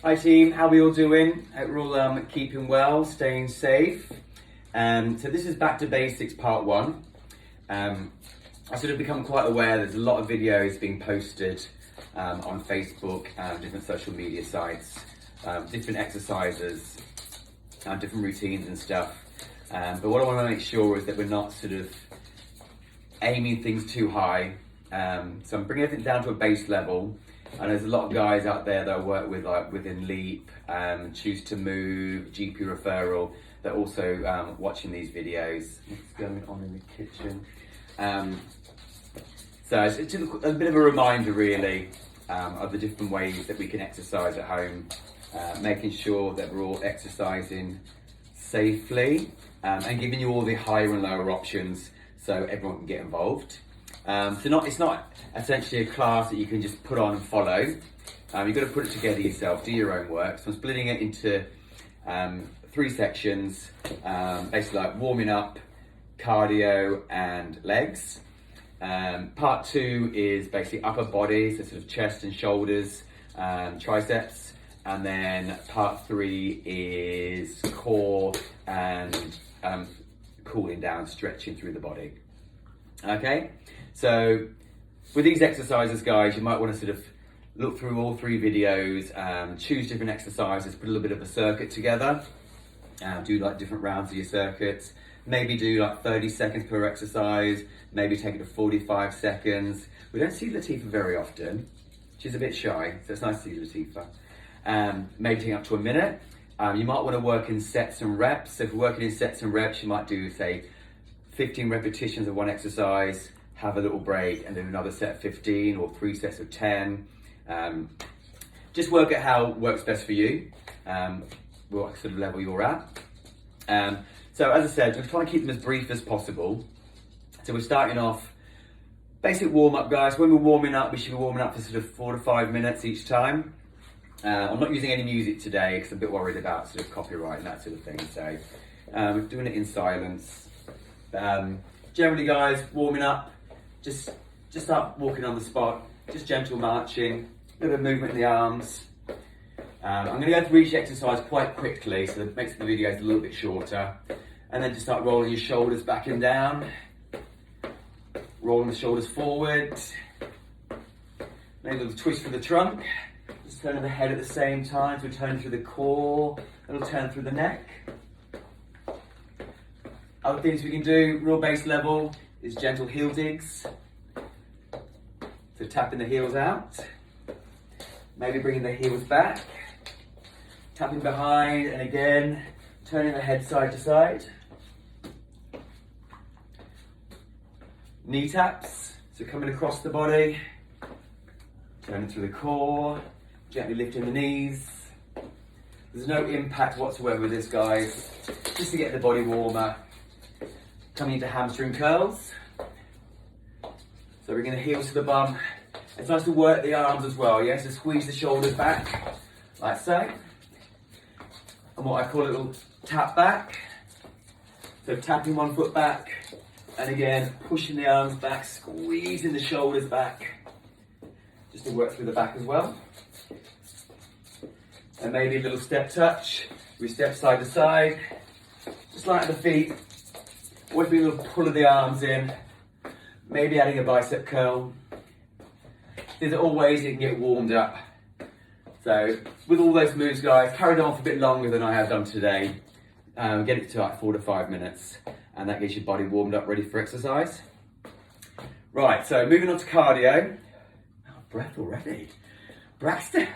Hi team, how are we all doing? Hope we're all keeping well, staying safe. So this is Back to Basics Part 1. I sort of become quite aware there's a lot of videos being posted on Facebook and different social media sites, different exercises, different routines and stuff. But what I want to make sure is that we're not sort of aiming things too high. So I'm bringing everything down to a base level. And there's a lot of guys out there that I work with, like within Leap, Choose to Move, GP Referral, that are also watching these videos. What's going on in the kitchen? So it's just a bit of a reminder, really, of the different ways that we can exercise at home, making sure that we're all exercising safely, and giving you all the higher and lower options so everyone can get involved. It's not essentially a class that you can just put on and follow. You've got to put it together yourself, do your own work. So I'm splitting it into 3 sections, basically like warming up, cardio and legs. Part 2 is basically upper body, so sort of chest and shoulders, triceps. And then part 3 is core and cooling down, stretching through the body. Okay, so with these exercises, guys, you might want to sort of look through all 3 videos, choose different exercises, put a little bit of a circuit together, do like different rounds of your circuits, maybe do like 30 seconds per exercise, maybe take it to 45 seconds. We don't see Latifa very often. She's a bit shy, so it's nice to see Latifa. Maybe take up to a minute. You might want to work in sets and reps. So if you're working in sets and reps, you might do, say, 15 repetitions of one exercise, have a little break, and then another set of 15 or 3 sets of 10. Just work at how works best for you, what sort of level you're at. So as I said, we're trying to keep them as brief as possible. So we're starting off, basic warm up, guys. When we're warming up, we should be warming up for sort of 4 to 5 minutes each time. I'm not using any music today because I'm a bit worried about sort of copyright and that sort of thing. So we're doing it in silence. Generally, guys, warming up, just start walking on the spot, just gentle marching, a bit of movement in the arms. I'm going to go through each exercise quite quickly, so it makes the videos a little bit shorter. And then just start rolling your shoulders back and down, rolling the shoulders forward, maybe a little twist for the trunk, just turning the head at the same time, so we're turning through the core, a little turn through the neck. Other things we can do, real base level, is gentle heel digs. So tapping the heels out. Maybe bringing the heels back. Tapping behind, and again, turning the head side to side. Knee taps, so coming across the body. Turning through the core, gently lifting the knees. There's no impact whatsoever with this, guys. Just to get the body warmer. Coming into hamstring curls. So bringing the heels to the bum. It's nice to work the arms as well, yeah? So squeeze the shoulders back, like so. And what I call a little tap back. So tapping one foot back, and again, pushing the arms back, squeezing the shoulders back, just to work through the back as well. And maybe a little step touch. We step side to side, just like the feet. Always be a little pull of the arms in, maybe adding a bicep curl. These are all ways you can get warmed up. So with all those moves, guys, carry them on for a bit longer than I have done today. Get it to like 4 to 5 minutes, and that gets your body warmed up, ready for exercise. Right, so moving on to cardio. Oh, breath already. Braxton.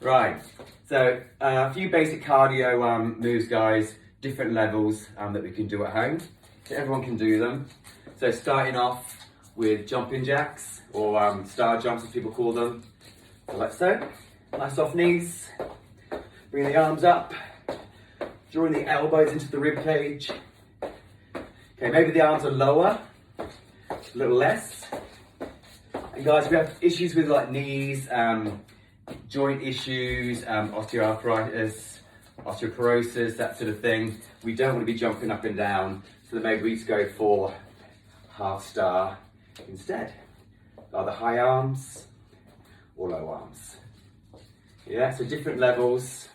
Right, so a few basic cardio moves, guys, different levels that we can do at home. So everyone can do them. So starting off with jumping jacks, or star jumps as people call them. So like so. Nice soft knees. Bring the arms up. Drawing the elbows into the rib cage. Okay, maybe the arms are lower, a little less. And guys, if you have issues with like knees, joint issues, osteoarthritis, osteoporosis, that sort of thing, we don't want to be jumping up and down. So then maybe we just go for half star instead. Either high arms or low arms. Yeah, so different levels.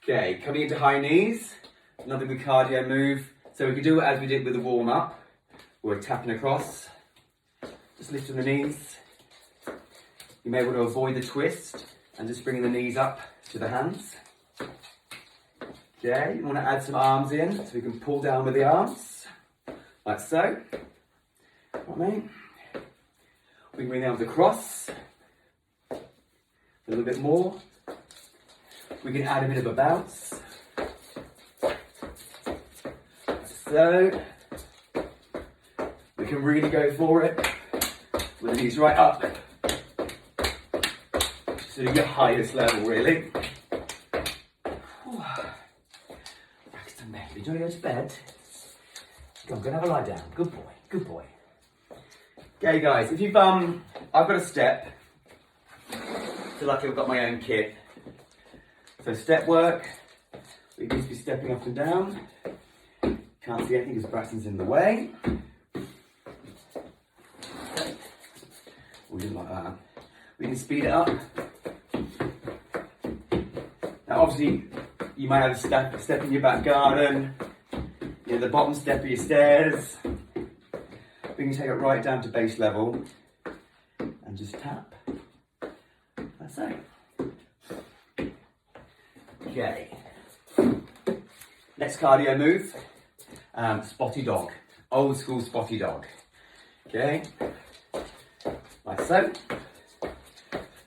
Okay, coming into high knees, another good cardio move. So we can do it as we did with the warm up. We're tapping across, just lifting the knees. You may want to avoid the twist and just bringing the knees up to the hands. Okay, you want to add some arms in so we can pull down with the arms, like so. Right. We can bring the arms across, a little bit more. We can add a bit of a bounce. So, we can really go for it with the knees right up. So your highest level, really. Braxton Maybe, do you want to go to bed? Come on, go and have a lie down. Good boy, good boy. Okay guys, if you've, I've got a step. Feel like I've got my own kit. So step work, we need to be stepping up and down. Can't see anything because Braxton's in the way. We didn't like that. We can speed it up. Now obviously, you might have a step in your back garden, you know, the bottom step of your stairs. We can take it right down to base level and just tap. That's it. Okay. Next cardio move, spotty dog. Old school spotty dog. Okay. Like so.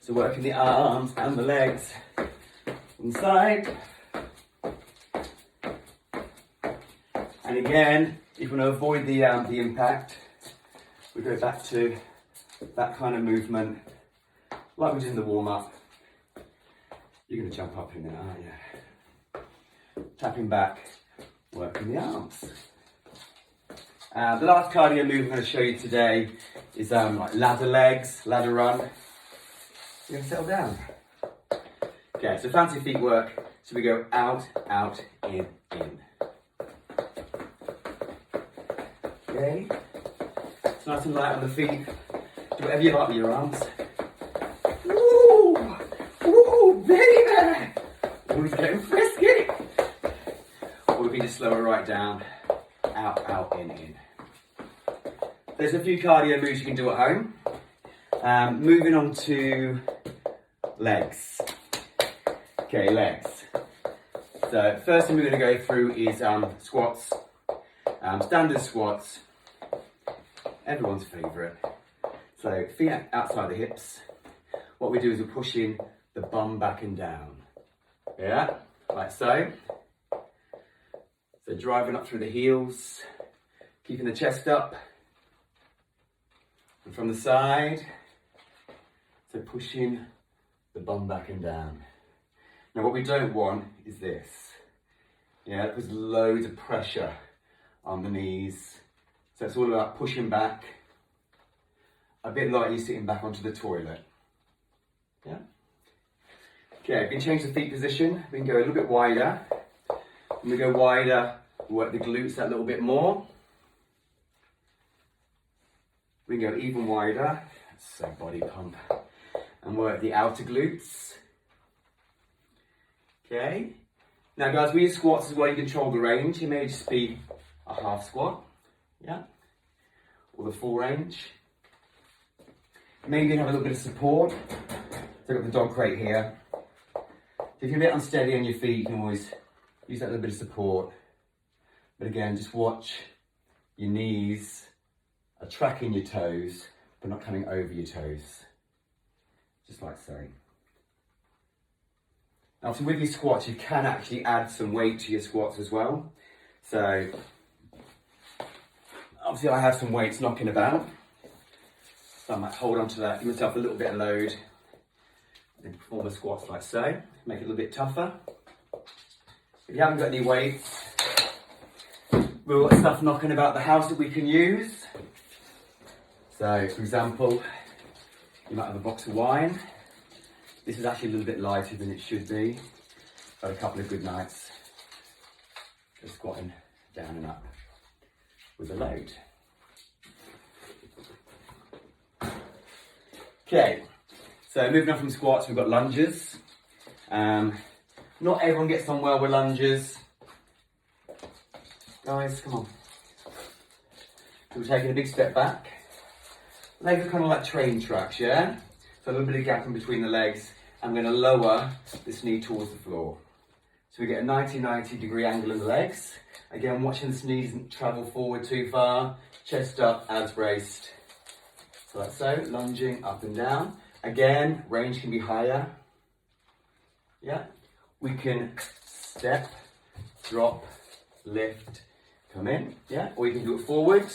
So working the arms and the legs inside. And again, if you want to avoid the impact, we go back to that kind of movement, like we did in the warm-up. You're going to jump up in there, aren't you? Tapping back, working the arms. The last cardio move I'm going to show you today is like ladder legs, ladder run. You're going to settle down. Okay, so fancy feet work. So we go out, out, in, in. Okay. It's nice and light on the feet. Do whatever you like with your arms. Woo! Woo, baby! Always getting frisky. Or we can just slow it right down. Out, out, in. There's a few cardio moves you can do at home. Moving on to legs. Okay, legs. So first thing we're going to go through is squats. Standard squats. Everyone's favourite. So feet outside the hips. What we do is we're pushing the bum back and down. Yeah, like so. So driving up through the heels, keeping the chest up. And from the side, so pushing the bum back and down. Now what we don't want is this. Yeah, that puts loads of pressure on the knees. So it's all about pushing back, a bit like you sitting back onto the toilet. Yeah? Okay, we can change the feet position. We can go a little bit wider. When we go wider, work the glutes that little bit more. We can go even wider, so body pump, and work the outer glutes. Okay. Now guys, we use squats as well. You control the range. It may just be a half squat, yeah, or the full range. Maybe have a little bit of support. So I've got the dog crate here. If you're a bit unsteady on your feet, you can always use that little bit of support. But again, just watch your knees are tracking your toes, but not coming over your toes. Just like so. Now, so with your squats, you can actually add some weight to your squats as well. So, obviously I have some weights knocking about. So I might hold on to that, give myself a little bit of load, and perform the squats like so. Make it a little bit tougher. If you haven't got any weights, we've got stuff knocking about the house that we can use. So, for example, you might have a box of wine. This is actually a little bit lighter than it should be. Had a couple of good nights just squatting down and up with a load. Okay, So moving on from squats, we've got lunges. Not everyone gets on well with lunges. Guys, come on. So we're taking a big step back. Legs are kind of like train tracks, yeah? So a little bit of gap in between the legs. I'm going to lower this knee towards the floor. So we get a 90 degree angle in the legs. Again, watching this knee doesn't travel forward too far. Chest up, abs braced. So like so, lunging up and down. Again, range can be higher. Yeah. We can step, drop, lift, come in. Yeah. Or you can do it forward.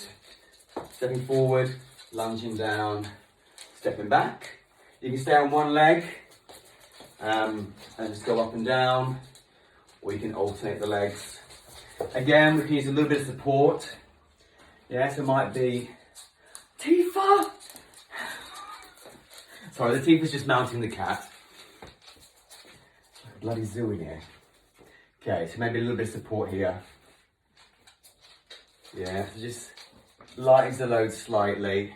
Stepping forward, lunging down, stepping back. You can stay on one leg and just go up and down, or you can alternate the legs. Again, we can use a little bit of support. Yeah, so it might be Tifa. Sorry, the Tifa's just mounting the cat. Bloody zoo in here. Okay, so maybe a little bit of support here. Yeah, so just lightens the load slightly.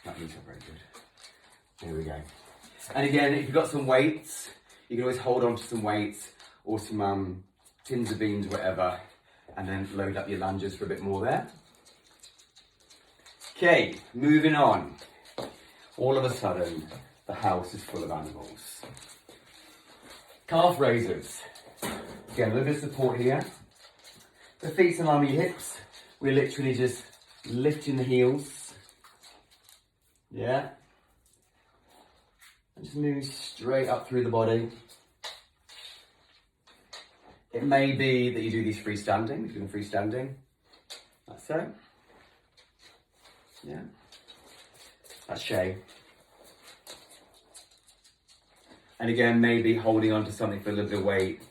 That looks not very good. There we go. And again, if you've got some weights, you can always hold on to some weights or some tins of beans, whatever, and then load up your lunges for a bit more there. Okay, moving on. All of a sudden, the house is full of animals. Calf raisers. Again, a little bit of support here. The feet's in line with your hips. We're literally just lifting the heels. Yeah. And just moving straight up through the body. It may be that you do these freestanding. We're doing freestanding. Like so. Yeah. That's Shay. And again, maybe holding on to something for a little bit of weight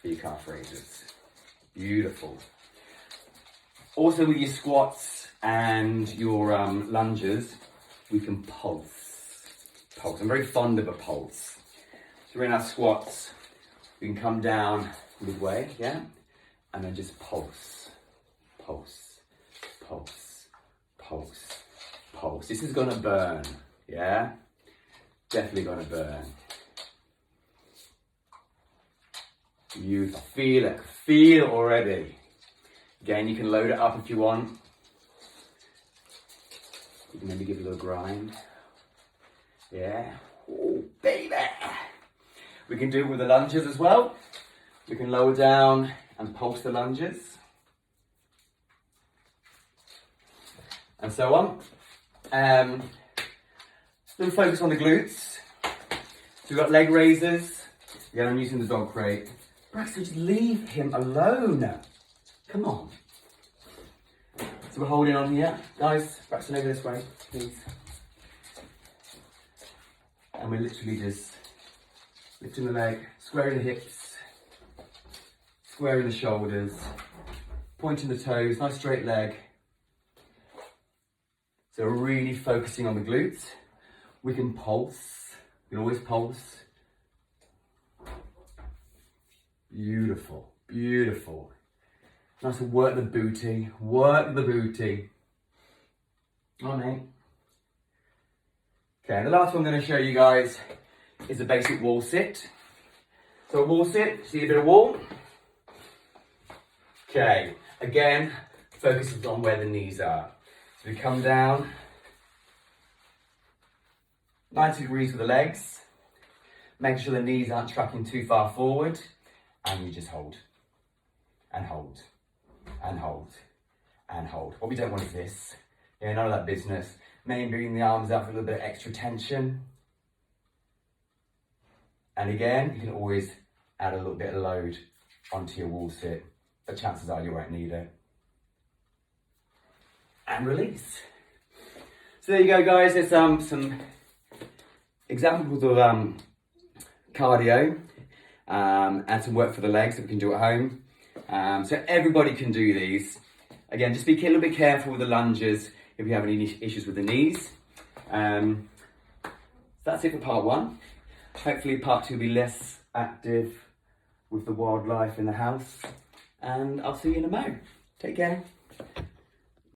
for your calf raises. Beautiful. Also with your squats and your lunges, we can pulse. I'm very fond of a pulse. So we're in our squats, we can come down midway, yeah? And then just pulse, pulse, pulse, pulse, pulse. This is gonna burn, yeah? Definitely gonna burn. You feel it already. Again, you can load it up if you want. You can maybe give it a little grind. Yeah. Oh, baby. We can do it with the lunges as well. We can lower down and pulse the lunges. And so on. Little focus on the glutes. So we've got leg raisers. Again, I'm using the dog crate. Braxton, just leave him alone. Come on. So we're holding on here. Guys, Braxton, over this way, please. And we're literally just lifting the leg, squaring the hips, squaring the shoulders, pointing the toes, nice straight leg. So we're really focusing on the glutes. We can pulse. We can always pulse. Beautiful, beautiful. Nice to work the booty, work the booty. Oh, mate. Okay, the last one I'm going to show you guys is a basic wall sit. So a wall sit, see a bit of wall. Okay, again, focuses on where the knees are. So we come down, 90 degrees with the legs, making sure the knees aren't tracking too far forward, and you just hold, and hold, and hold, and hold. What we don't want is this. Yeah, none of that business. Maybe bringing the arms out for a little bit of extra tension. And again, you can always add a little bit of load onto your wall sit, but chances are you won't need it. And release. So there you go, guys. There's some examples of cardio and some work for the legs that we can do at home. So everybody can do these. Again, just be a little bit careful with the lunges if you have any issues with the knees. So that's it for part one. Hopefully part two will be less active with the wildlife in the house. And I'll see you in a mo. Take care.